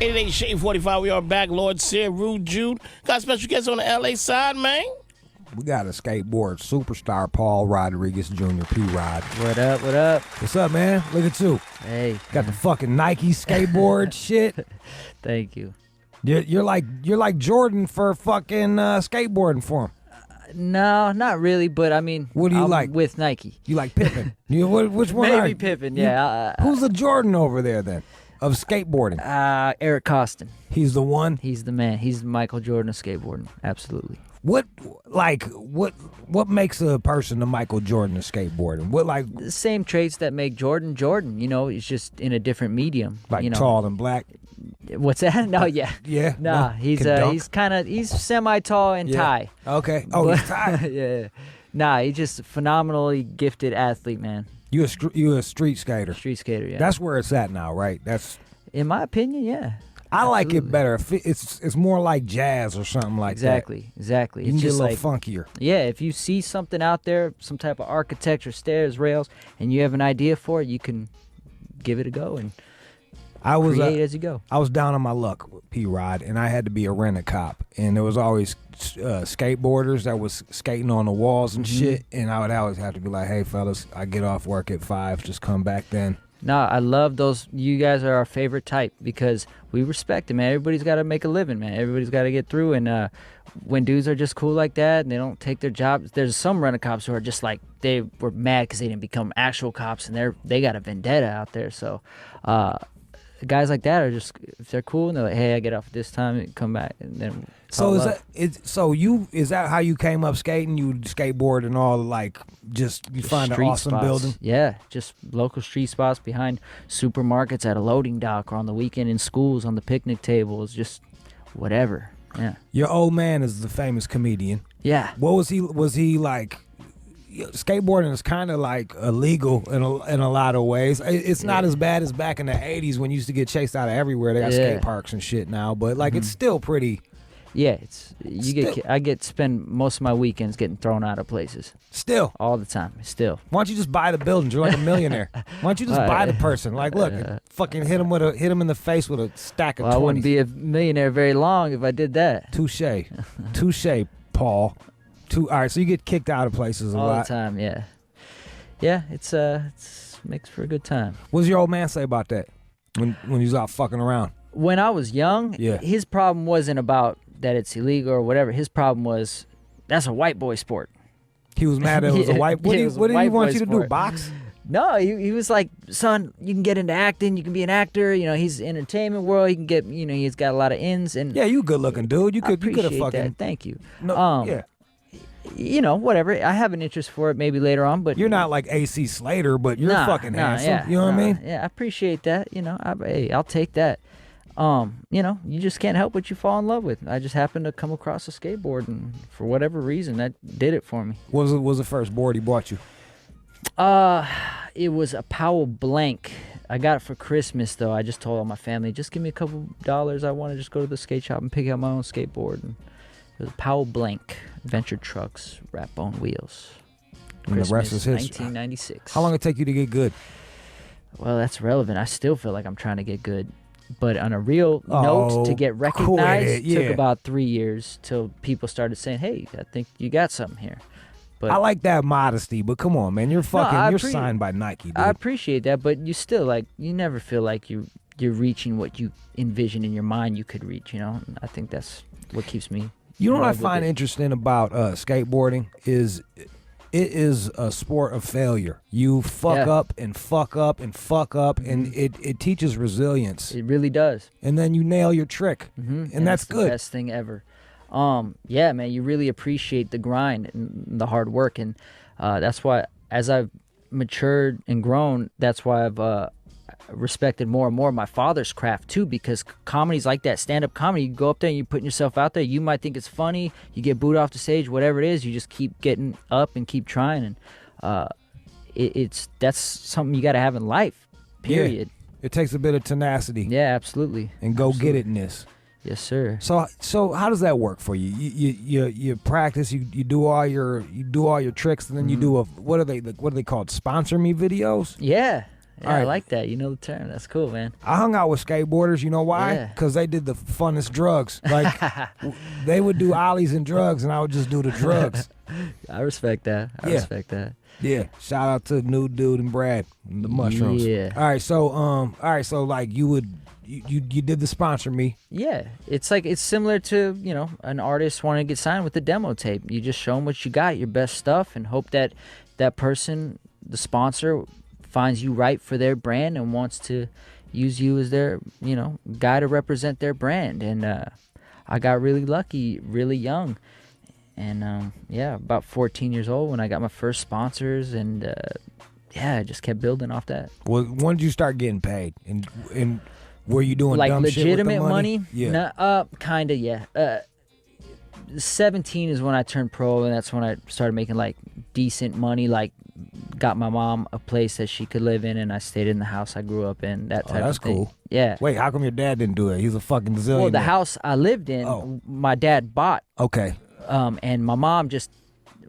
88 Shade 45. We are back. Lord Sear, Rude Jude. Got special guests on the LA side, man. We got a skateboard superstar, Paul Rodriguez Jr., P-Rod. What up, what up? What's up, man? Look at you. Hey. Got the fucking Nike skateboard shit. Thank you. You're like Jordan for fucking skateboarding for him. No, not really, but I mean, what do you I'm like? With Nike. You like Pippen? Which one? Maybe Pippen, yeah. Who's the Jordan over there then of skateboarding? Eric Costin. He's the one? He's the man. He's Michael Jordan of skateboarding. Absolutely. What makes a person the Michael Jordan of skateboarding? What like the same traits that make Jordan Jordan, you know, it's just in a different medium. Like you know. Tall and black? What's that? No, yeah. Yeah. Nah, no, he's semi-tall and Thai. Okay. Oh, he's Thai. Yeah. Nah, he's just a phenomenally gifted athlete, man. You a street skater? Street skater, yeah. That's where it's at now, right? That's in my opinion, yeah. I like it better. It's more like jazz or something like that. Exactly. You it's can just get a little funkier. Yeah, if you see something out there, some type of architecture, stairs, rails, and you have an idea for it, you can give it a go and create as you go. I was down on my luck with P-Rod, and I had to be a rent-a-cop. And there was always skateboarders that was skating on the walls and shit. And I would always have to be like, hey, fellas, I get off work at 5. Just come back then. No, I love those. You guys are our favorite type because we respect it, man. Everybody's got to make a living, man. Everybody's got to get through. And when dudes are just cool like that and they don't take their jobs, there's some rent-a-cops who are just like, they were mad because they didn't become actual cops and they got a vendetta out there. So guys like that are just, if they're cool and they're like, hey, I get off at this time and come back and then. So is that how you came up skating? You skateboard and all, like, just you find an awesome spots. building? Yeah, just local street spots behind supermarkets, at a loading dock, or on the weekend in schools on the picnic tables, just whatever. Yeah. Your old man is the famous comedian. Yeah. What was he? Was he like? Skateboarding is kind of like illegal in a lot of ways. It's not as bad as back in the 80s when you used to get chased out of everywhere. They got skate parks and shit now, but like it's still pretty. Yeah, I get spend most of my weekends getting thrown out of places. Still, all the time. Still. Why don't you just buy the buildings? You're like a millionaire. Why don't you just buy the person? Like, look, fucking hit him in the face with a stack of 20s. I wouldn't be a millionaire very long if I did that. Touche, Paul. All right, so you get kicked out of places a lot. All the time, yeah. Yeah, it's makes for a good time. What does your old man say about that when he was out fucking around? When I was young, his problem wasn't about that it's illegal or whatever. His problem was that's a white boy sport. He was mad that it was a white. What did he want you to do? Box? No, he was like, son, you can get into acting. You can be an actor. You know, he's in the entertainment world. He can get. You know, he's got a lot of ins. And yeah, you good looking dude. You could have fucking. That. Thank you. No, yeah. You know, whatever. I have an interest for it maybe later on, but you're not like AC Slater, but you're fucking handsome. Yeah, you know what I mean? Yeah, I appreciate that. You know, I'll take that. You know, you just can't help what you fall in love with. I just happened to come across a skateboard, and for whatever reason, that did it for me. What was the first board he bought you? It was a Powell Blank. I got it for Christmas, though. I just told all my family, just give me a couple dollars. I want to just go to the skate shop and pick out my own skateboard. And it was a Powell Blank, Venture Trucks, Rat Bone Wheels. And Christmas, the rest is history. 1996. How long did it take you to get good? Well, that's relevant. I still feel like I'm trying to get good. But on a real note, to get recognized took about 3 years till people started saying, hey, I think you got something here. But I like that modesty, but come on, man. You're fucking, you're signed by Nike, dude. I appreciate that, but you still, like, you never feel like you're reaching what you envision in your mind you could reach, you know? I think that's what keeps me. You know what I find interesting about skateboarding is it is a sport of failure. You fuck up and fuck up and fuck up, and it teaches resilience. It really does. And then you nail your trick, and that's good. The best thing ever. Yeah, man, you really appreciate the grind and the hard work, and that's why, as I've matured and grown, that's why I've respected more and more my father's craft too, because comedy's like that. Stand-up comedy, you go up there and you're putting yourself out there. You might think it's funny, you get booed off the stage, whatever it is, you just keep getting up and keep trying, and that's something you got to have in life, period. Yeah. It takes a bit of tenacity. Yeah, absolutely. And go get itness. Yes, sir. So how does that work for you? You practice, you do all your tricks, and then you do what are they called? Sponsor me videos? Yeah. Yeah, All right. I like that. You know the term. That's cool, man. I hung out with skateboarders. You know why? Yeah. Because they did the funnest drugs. Like they would do ollies and drugs, and I would just do the drugs. I respect that. I Yeah. respect that. Yeah. Shout out to New Dude and Brad and the mushrooms. Yeah. All right. So like you did the sponsor me. Yeah, it's similar to, you know, an artist wanting to get signed with the demo tape. You just show them what you got, your best stuff, and hope that that person, the sponsor, finds you right for their brand and wants to use you as their, you know, guy to represent their brand. And I got really lucky, really young. And yeah, about 14 years old when I got my first sponsors, and yeah, I just kept building off that. Well, when did you start getting paid? And were you doing Like dumb legitimate shit with the money? Yeah. Kinda, yeah. 17 is when I turned pro, and that's when I started making like decent money. Like, got my mom a place that she could live in, and I stayed in the house I grew up in. That type that's of thing. cool. Yeah. Wait, how come your dad didn't do it? He's a fucking zillionaire. Well, the house I lived in, Oh. my dad bought, Okay. and my mom just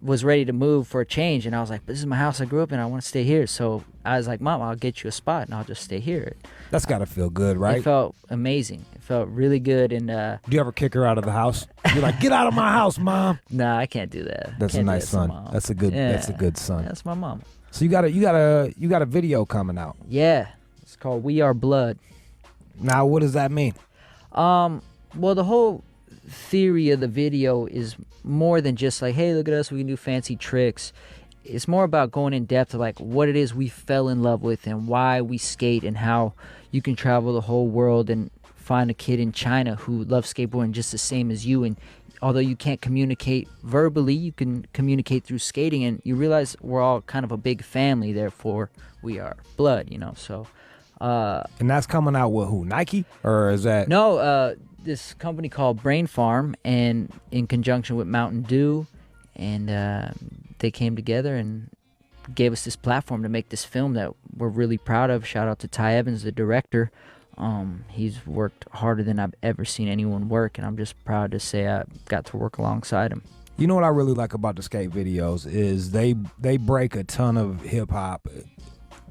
was ready to move for a change, and I was like, "This is my house I grew up in. I want to stay here." So I was like, "Mom, I'll get you a spot, and I'll just stay here." That's got to feel good, right? It felt amazing. It felt really good, and Do you ever kick her out of the house? You're like, get out of my house, Mom. nah, I can't do that. That's a Can't do nice that to son. Mom. That's a good. That's a Yeah. good son. That's my mom. So you got a video coming out. Yeah, it's called "We Are Blood." Now, what does that mean? Well, the whole theory of the video is more than just like, hey, look at us, we can do fancy tricks. It's more about going in depth of like what it is we fell in love with and why we skate, and how you can travel the whole world and find a kid in China who loves skateboarding just the same as you. And although you can't communicate verbally, you can communicate through skating, and you realize we're all kind of a big family, therefore we are blood, you know. So And that's coming out with who? Nike, or is that? no, this company called Brain Farm, and in conjunction with Mountain Dew, and they came together and gave us this platform to make this film that we're really proud of. Shout out to Ty Evans, the director. He's worked harder than I've ever seen anyone work, and I'm just proud to say I got to work alongside him. You know what I really like about the skate videos is they break a ton of hip hop.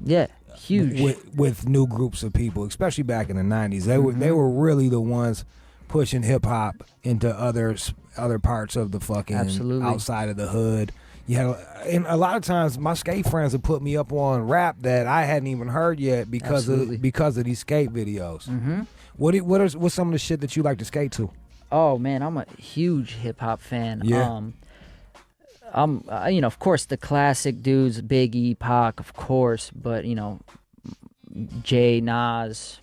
Yeah, huge. with new groups of people, especially back in the 90s. They were really the ones pushing hip hop into other parts of the fucking Absolutely. outside of the hood. Yeah, and a lot of times my skate friends would put me up on rap that I hadn't even heard yet because Absolutely. of these skate videos. Mm-hmm. What's some of the shit that you like to skate to? Oh man, I'm a huge hip hop fan. Yeah. I'm you know, of course, the classic dudes, Biggie, Pac, of course, but you know, Jay, Nas,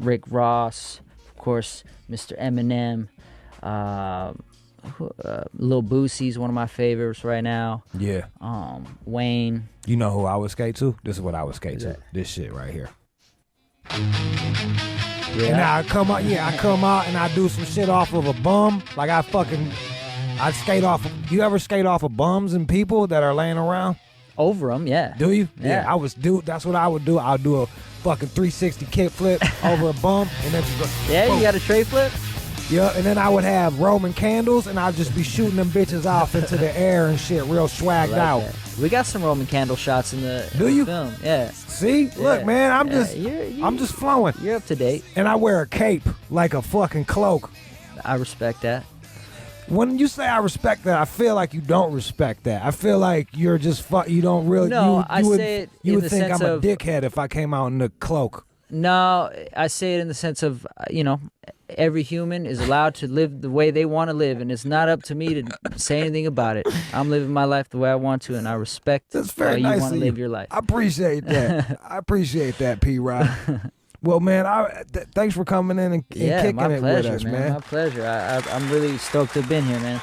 Rick Ross, of course, Mr. Eminem, Lil Boosie's one of my favorites right now. Yeah. Wayne. You know who I would skate to? This is what I would skate to. that? This shit right here. Yeah. And I come out and I do some shit off of a bum. Like I skate off. You ever skate off of bums and people that are laying around? Over them, yeah. Do you? Yeah. That's what I would do. I'll do a fucking 360 kickflip over a bum and then just go. Yeah, boom. you got a tray flip? Yeah, and then I would have Roman candles and I'd just be shooting them bitches off into the air and shit, real swagged Like out. that. We got some Roman candle shots in the Do you? film. Yeah. See, look, Yeah. man, I'm Yeah, just flowing, You're up to date. and I wear a cape like a fucking cloak. I respect that. When you say I respect that, I feel like you don't respect that. I feel like you're just you don't really. No, you I would, say it You in would the think sense I'm a of- dickhead if I came out in the cloak. No, I say it in the sense of, you know, every human is allowed to live the way they want to live, and it's not up to me to say anything about it. I'm living my life the way I want to, and I respect That's how very you nice want of to you. live your life. I appreciate that. I appreciate that, P-Rod. Well, man, thanks for coming in and Yeah, kicking my it pleasure, with us, man. man. My pleasure. I'm really stoked to have been here, man.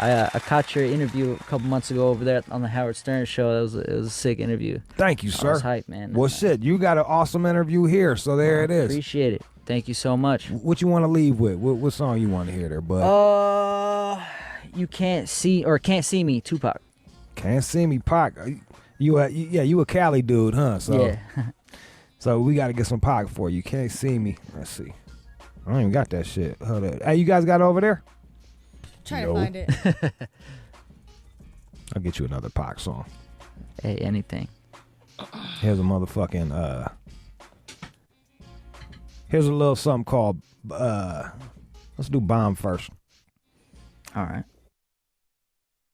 I caught your interview a couple months ago over there on the Howard Stern show. It was a sick interview. Thank you, I sir. was hyped, man. Well, shit, you got an awesome interview here, so there it is. Appreciate it. Thank you so much. What you want to leave with? What song you want to hear there, bud? You can't see me, Tupac. Can't see me, Pac. You a Cali dude, huh? So, Yeah. so we got to get some Pac for you. Can't see me. Let's see. I don't even got that shit. Hold up. Hey, you guys got it over there? Try No. to find it. I'll get you another Pac song. Hey, anything. Here's a motherfucking here's a little something called let's do bomb first. All right.